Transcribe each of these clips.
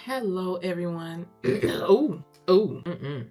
Hello, everyone. Oh, oh, mm-mm.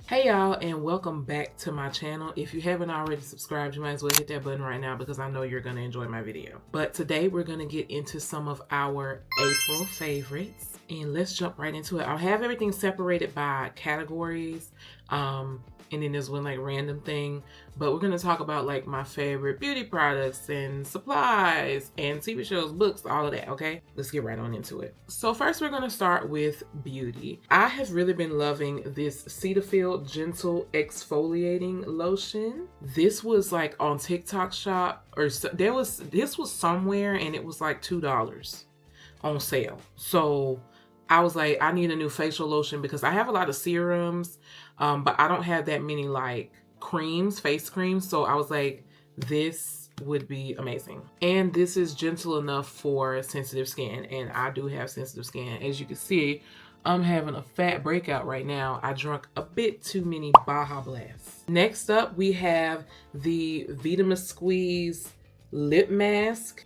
Hey y'all, and welcome back to my channel. If you haven't already subscribed, you might as well hit that button right now because I know you're going to enjoy my video. But today we're going to get into some of our April favorites, and let's jump right into it. I'll have everything separated by categories, and then there's one like random thing, but we're going to talk about like my favorite beauty products and supplies and TV shows, books, all of that. Okay, let's get right on into it. So first we're going to start with beauty. I have really been loving this Cetaphil Gentle Exfoliating Lotion. This was like on TikTok Shop, or this was somewhere, and it was like $2 on sale. So I was like, I need a new facial lotion because I have a lot of serums, but I don't have that many like creams, face creams. So I was like, this would be amazing. And this is gentle enough for sensitive skin, and I do have sensitive skin. As you can see, I'm having a fat breakout right now. I drank a bit too many Baja Blasts. Next up, we have the Vitamin Squeeze Lip Mask.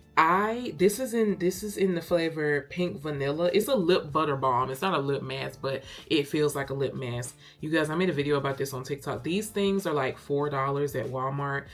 This is in the flavor pink vanilla. It's a lip butter balm. It's not a lip mask, but it feels like a lip mask. You guys, I made a video about this on TikTok. These things are like $4 at Walmart,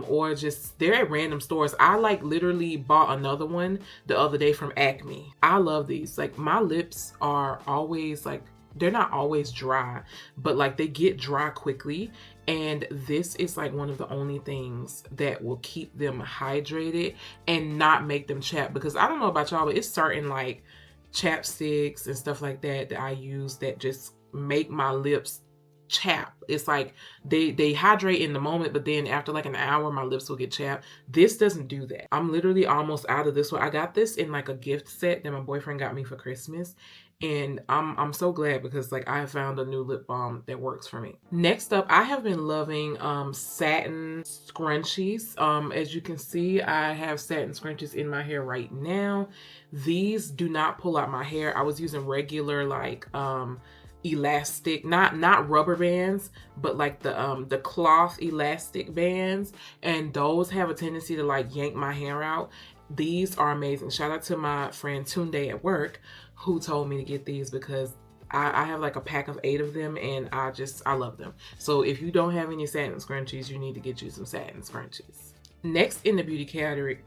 or just they're at random stores. I like literally bought another one the other day from Acme. I love these. Like, my lips are always like, they're not always dry, but like they get dry quickly, and this is like one of the only things that will keep them hydrated and not make them chap. Because I don't know about y'all, but it's certain like chapsticks and stuff like that that I use that just make my lips chap. It's like they hydrate in the moment, but then after like an hour my lips will get chapped. This doesn't do that. I'm literally almost out of this one. I got this in like a gift set that my boyfriend got me for Christmas, and I'm so glad because like I found a new lip balm that works for me. Next up, I have been loving satin scrunchies. As you can see, I have satin scrunchies in my hair right now. These do not pull out my hair. I was using regular like elastic, not rubber bands, but like the cloth elastic bands, and those have a tendency to like yank my hair out. These are amazing. Shout out to my friend Tunde at work who told me to get these because I have like a pack of 8 of them, and I love them. So if you don't have any satin scrunchies, you need to get you some satin scrunchies. Next in the beauty category,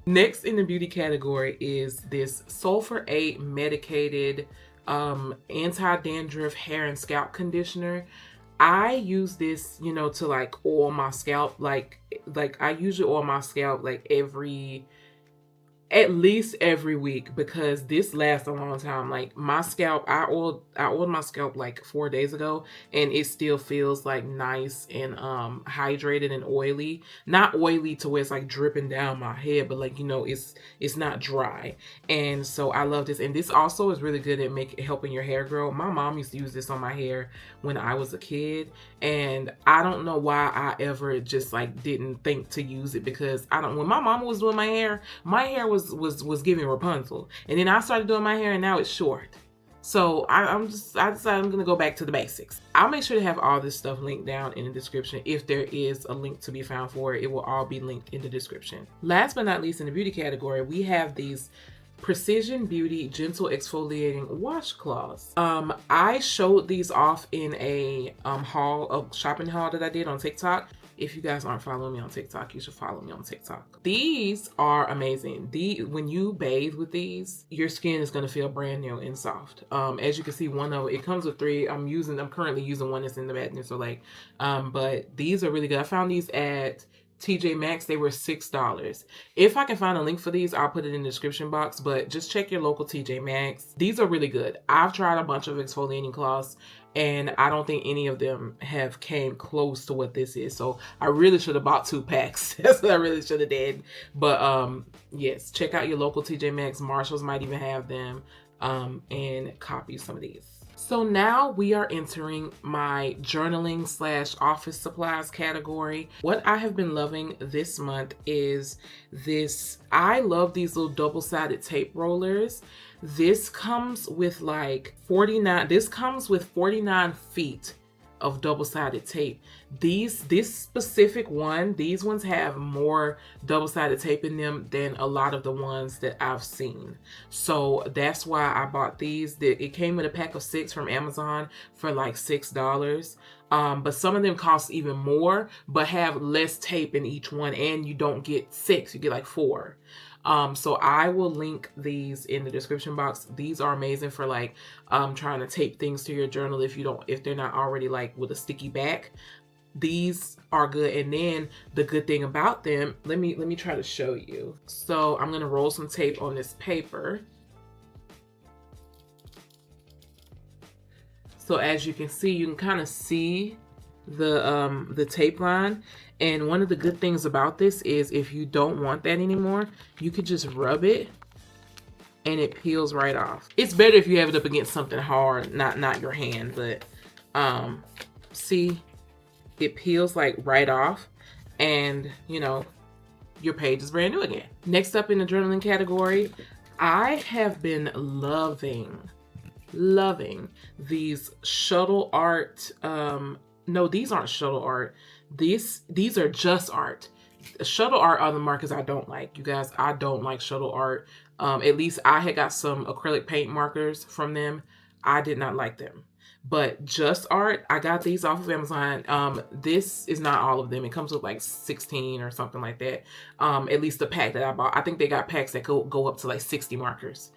Next in the beauty category is this Sulfur 8 medicated anti-dandruff hair and scalp conditioner. I use this, you know, to like oil my scalp. Like I usually oil my scalp like at least every week, because this lasts a long time. Like my scalp, I oiled my scalp like 4 days ago, and it still feels like nice and hydrated and oily. Not oily to where it's like dripping down my head, but like, you know, it's not dry. And so I love this. And this also is really good at helping your hair grow. My mom used to use this on my hair when I was a kid, and I don't know why I ever just like didn't think to use it, because when my mama was doing my hair was giving Rapunzel, and then I started doing my hair and now it's short. So I decided I'm gonna go back to the basics. I'll make sure to have all this stuff linked down in the description. If there is a link to be found for it, it will all be linked in the description. Last but not least, in the beauty category, we have these Precision Beauty Gentle Exfoliating Washcloths. I showed these off in a shopping haul that I did on TikTok. If you guys aren't following me on TikTok, you should follow me on TikTok. These are amazing. When you bathe with these, your skin is going to feel brand new and soft. As you can see, it comes with 3. I'm currently using one that's in the bathroom, so like, but these are really good. I found these at TJ Maxx. They were $6. If I can find a link for these, I'll put it in the description box, but just check your local TJ Maxx. These are really good. I've tried a bunch of exfoliating cloths, and I don't think any of them have came close to what this is. So I really should have bought 2 packs. That's what I really should have did. But yes, check out your local TJ Maxx. Marshalls might even have them, and copy some of these. So now we are entering my journaling / office supplies category. What I have been loving this month is this. I love these little double-sided tape rollers. This comes with like 49 feet of double-sided tape. This specific one, these ones have more double-sided tape in them than a lot of the ones that I've seen. So that's why I bought these. It came in a pack of 6 from Amazon for like $6. But some of them cost even more, but have less tape in each one, and you don't get 6, you get like 4. So I will link these in the description box. These are amazing for like trying to tape things to your journal if they're not already like with a sticky back. These are good. And then the good thing about them, let me try to show you. So I'm gonna roll some tape on this paper. So as you can see, you can kind of see the tape line. And one of the good things about this is if you don't want that anymore, you could just rub it and it peels right off. It's better if you have it up against something hard, not your hand, but see, it peels like right off, and you know, your page is brand new again. Next up in the journaling category, I have been loving these shuttle art. No, these aren't shuttle art. These are just art. Shuttle art are the markers I don't like. You guys, I don't like shuttle art. At least I had got some acrylic paint markers from them. I did not like them. But just art, I got these off of Amazon. This is not all of them. It comes with like 16 or something like that. At least the pack that I bought. I think they got packs that go up to like 60 markers.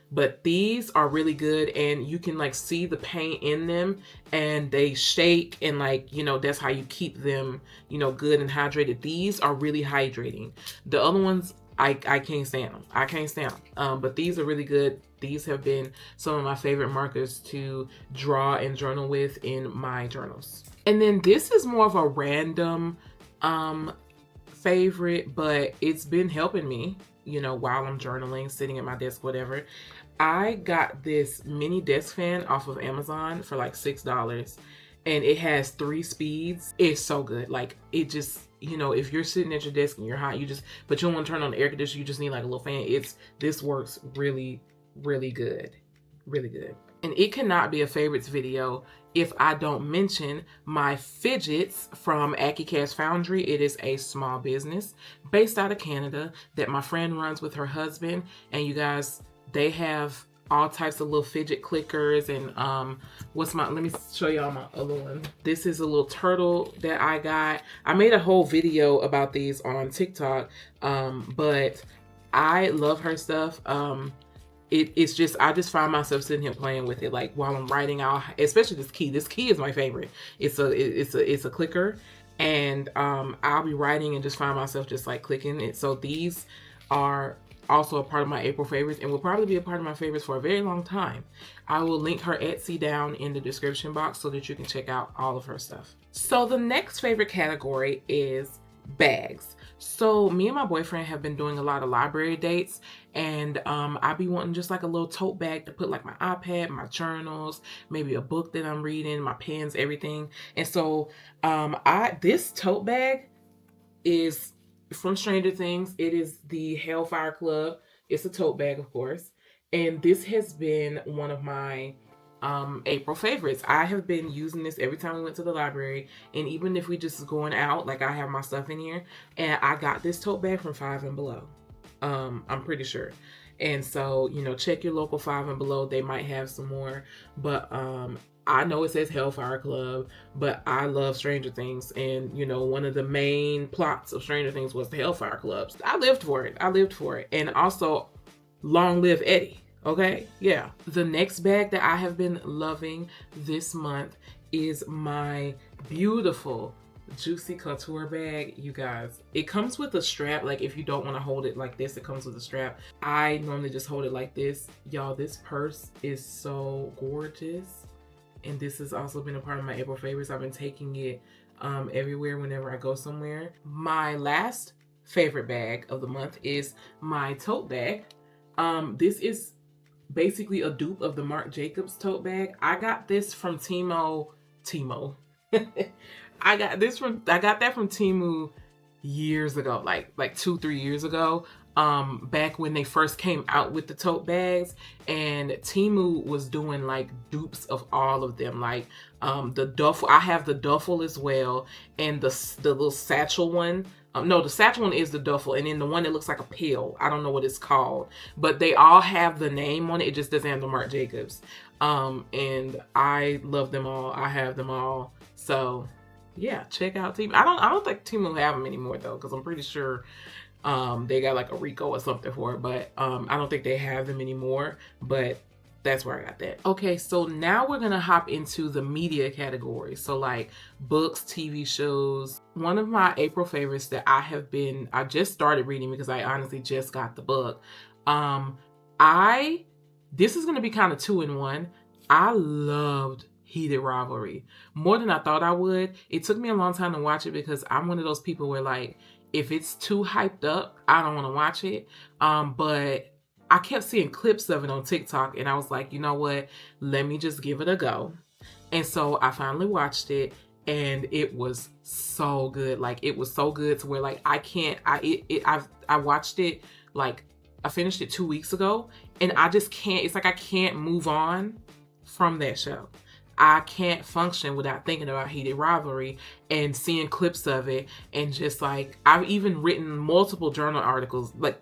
But these are really good, and you can like see the paint in them, and they shake, and like, you know, that's how you keep them, you know, good and hydrated. These are really hydrating. The other ones, I can't stand them. I can't stand them. But these are really good. These have been some of my favorite markers to draw and journal with in my journals. And then this is more of a random favorite, but it's been helping me, you know, while I'm journaling, sitting at my desk, whatever. I got this mini desk fan off of Amazon for like $6, and it has 3 speeds. It's so good. Like, it just, you know, if you're sitting at your desk and you're hot, but you don't want to turn on the air conditioner, you just need like a little fan. This works really, really good. Really good. And it cannot be a favorites video if I don't mention my fidgets from Aki Cash Foundry. It is a small business based out of Canada that my friend runs with her husband. And you guys, they have all types of little fidget clickers, and let me show y'all my other one. This is a little turtle that I got. I made a whole video about these on TikTok, but I love her stuff. It's just, I just find myself sitting here playing with it, like while I'm writing out, especially this key. This key is my favorite. It's a clicker, and I'll be writing and just find myself just like clicking it. So these are also a part of my April favorites, and will probably be a part of my favorites for a very long time. I will link her Etsy down in the description box so that you can check out all of her stuff. So the next favorite category is bags. So me and my boyfriend have been doing a lot of library dates, and I be wanting just like a little tote bag to put like my iPad, my journals, maybe a book that I'm reading, my pens, everything. And so this tote bag is from Stranger Things. It is the Hellfire Club. It's a tote bag, of course. And this has been one of my April favorites. I have been using this every time we went to the library, and even if we just going out, like I have my stuff in here, and I got this tote bag from Five and Below. I'm pretty sure. And so, you know, check your local Five and Below. They might have some more, but I know it says Hellfire Club, but I love Stranger Things. And, you know, one of the main plots of Stranger Things was the Hellfire Clubs. I lived for it. I lived for it. And also, long live Eddie. Okay? Yeah. The next bag that I have been loving this month is my beautiful Juicy Couture bag. You guys, it comes with a strap. Like, if you don't want to hold it like this, it comes with a strap. I normally just hold it like this. Y'all, this purse is so gorgeous. And this has also been a part of my April favorites. I've been taking it everywhere whenever I go somewhere. My last favorite bag of the month is my tote bag. This is basically a dupe of the Marc Jacobs tote bag. I got this from Timo. I got that from Temu years ago, like 2-3 years ago. back when they first came out with the tote bags, and Temu was doing like dupes of all of them, like the duffel. I have the duffel as well, and the little satchel one. No, the satchel one is the duffel, and then the one that looks like a pill, I don't know what it's called, but they all have the name on it. It just doesn't have the Marc Jacobs. And I love them all. I have them all. So yeah, check out Temu. I don't think Temu have them anymore though, because I'm pretty sure they got like a Rico or something for it, but I don't think they have them anymore. But that's where I got that. Okay, so now we're gonna hop into the media category. So like books, TV shows. One of my April favorites that I just started reading because I honestly just got the book. This is gonna be kind of 2-in-1. I loved Heated Rivalry more than I thought I would. It took me a long time to watch it because I'm one of those people where like, if it's too hyped up, I don't want to watch it. But I kept seeing clips of it on TikTok, and I was like, you know what? Let me just give it a go. And so I finally watched it, and it was so good. Like, it was so good to where like I watched it, like I finished it 2 weeks ago, and I just can't. It's like I can't move on from that show. I can't function without thinking about Heated Rivalry and seeing clips of it, and just like, I've even written multiple journal articles, but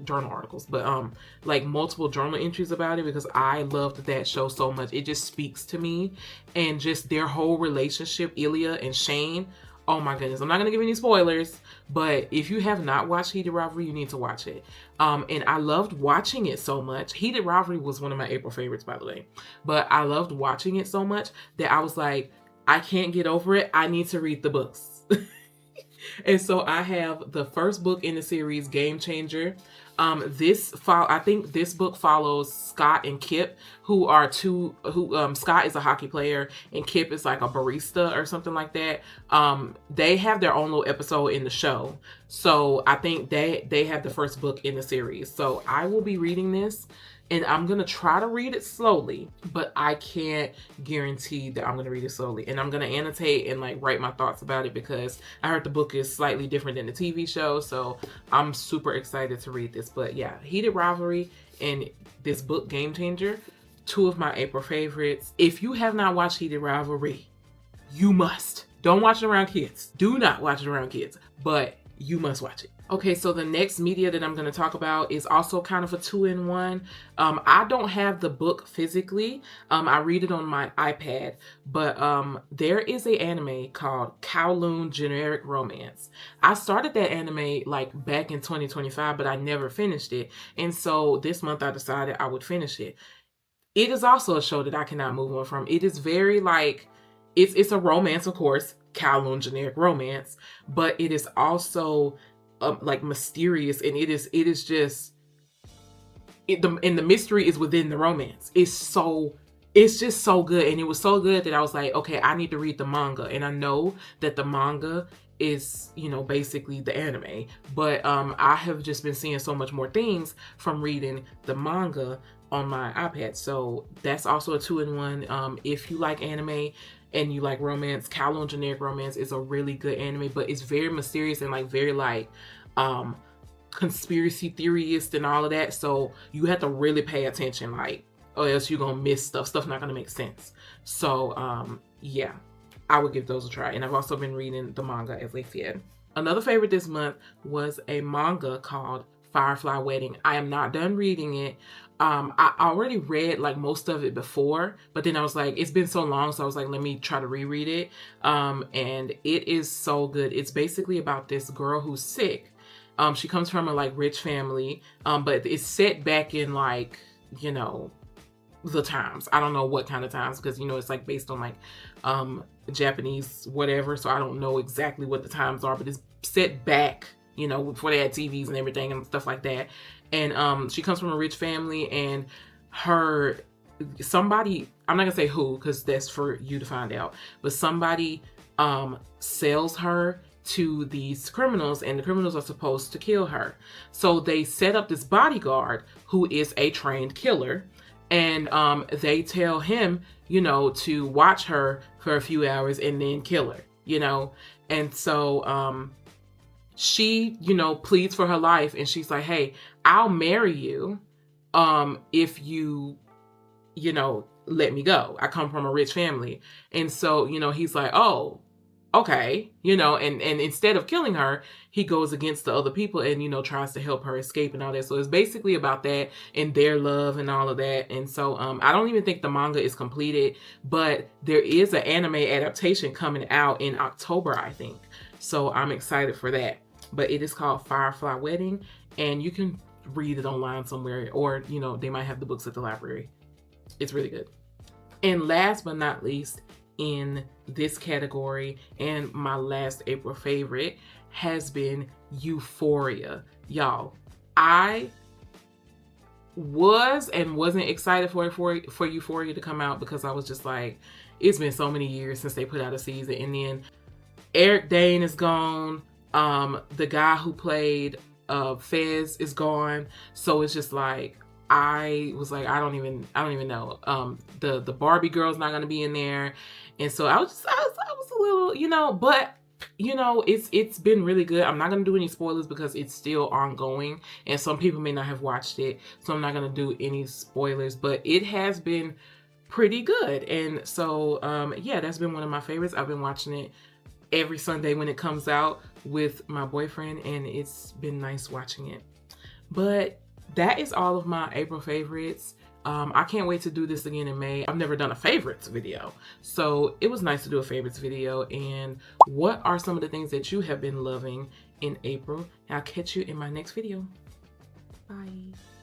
like multiple journal entries about it because I loved that show so much. It just speaks to me, and just their whole relationship, Ilya and Shane. Oh my goodness. I'm not going to give any spoilers, but if you have not watched Heated Rivalry, you need to watch it. And I loved watching it so much. Heated Rivalry was one of my April favorites, by the way. But I loved watching it so much that I was like, I can't get over it. I need to read the books. And so I have the first book in the series, Game Changer. I think this book follows Scott and Kip, who are Scott is a hockey player and Kip is like a barista or something like that. They have their own little episode in the show. So I think they have the first book in the series. So I will be reading this, and I'm going to try to read it slowly, but I can't guarantee that I'm going to read it slowly. And I'm going to annotate and like write my thoughts about it because I heard the book is slightly different than the TV show. So I'm super excited to read this. But yeah, Heated Rivalry and this book, Game Changer, 2 of my April favorites. If you have not watched Heated Rivalry, you must. Don't watch it around kids. Do not watch it around kids, but you must watch it. Okay, so the next media that I'm going to talk about is also kind of a 2-in-1. I don't have the book physically. I read it on my iPad, but there is an anime called Kowloon Generic Romance. I started that anime like back in 2025, but I never finished it. And so this month I decided I would finish it. It is also a show that I cannot move on from. It is very like, it's a romance, of course, Kowloon Generic Romance, but it is also like mysterious, and it is just the mystery is within the romance. It's just so good, and it was so good that I was like, okay, I need to read the manga. And I know that the manga is, you know, basically the anime, but I have just been seeing so much more things from reading the manga on my iPad. So that's also a 2-in-1. If you like anime and you like romance, Kowloon Generic Romance is a really good anime, but it's very mysterious and like very like conspiracy theorist and all of that. So you have to really pay attention, like, or else you're gonna miss stuff. Stuff not gonna make sense. So yeah, I would give those a try. And I've also been reading the manga, as I said. Another favorite this month was a manga called Firefly Wedding. I am not done reading it. I already read like most of it before, but then I was like, it's been so long, so I was like, let me try to reread it. And it is so good. It's basically about this girl who's sick. She comes from a like rich family, but it's set back in like, you know, the times. I don't know what kind of times, because, you know, it's like based on like Japanese whatever, so I don't know exactly what the times are, but it's set back, you know, before they had TVs and everything and stuff like that. And she comes from a rich family, and somebody, I'm not gonna say who, because that's for you to find out, but somebody sells her to these criminals, and the criminals are supposed to kill her. So they set up this bodyguard who is a trained killer, and they tell him, you know, to watch her for a few hours and then kill her, you know. And so she, you know, pleads for her life, and she's like, hey, I'll marry you if you, you know, let me go. I come from a rich family. And so, you know, he's like, oh, okay, you know, and instead of killing her, he goes against the other people and, you know, tries to help her escape and all that. So it's basically about that and their love and all of that. And so I don't even think the manga is completed, but there is an anime adaptation coming out in October, I think. So I'm excited for that. But it is called Firefly Wedding, and you can read it online somewhere, or, you know, they might have the books at the library. It's really good. And last but not least, in this category, and my last April favorite, has been Euphoria. Y'all, I was and wasn't excited for Euphoria to come out, because I was just like, it's been so many years since they put out a season, and then Eric Dane is gone. The guy who played Fez is gone. So it's just like, I was like, I don't even know. The Barbie girl's not gonna be in there, and so I was a little, you know, but you know, it's been really good. I'm not gonna do any spoilers because it's still ongoing, and some people may not have watched it, so I'm not gonna do any spoilers. But it has been pretty good, and so yeah, that's been one of my favorites. I've been watching it every Sunday when it comes out with my boyfriend, and it's been nice watching it. But that is all of my April favorites. I can't wait to do this again in May. I've never done a favorites video, so it was nice to do a favorites video. And what are some of the things that you have been loving in April? I'll catch you in my next video. Bye.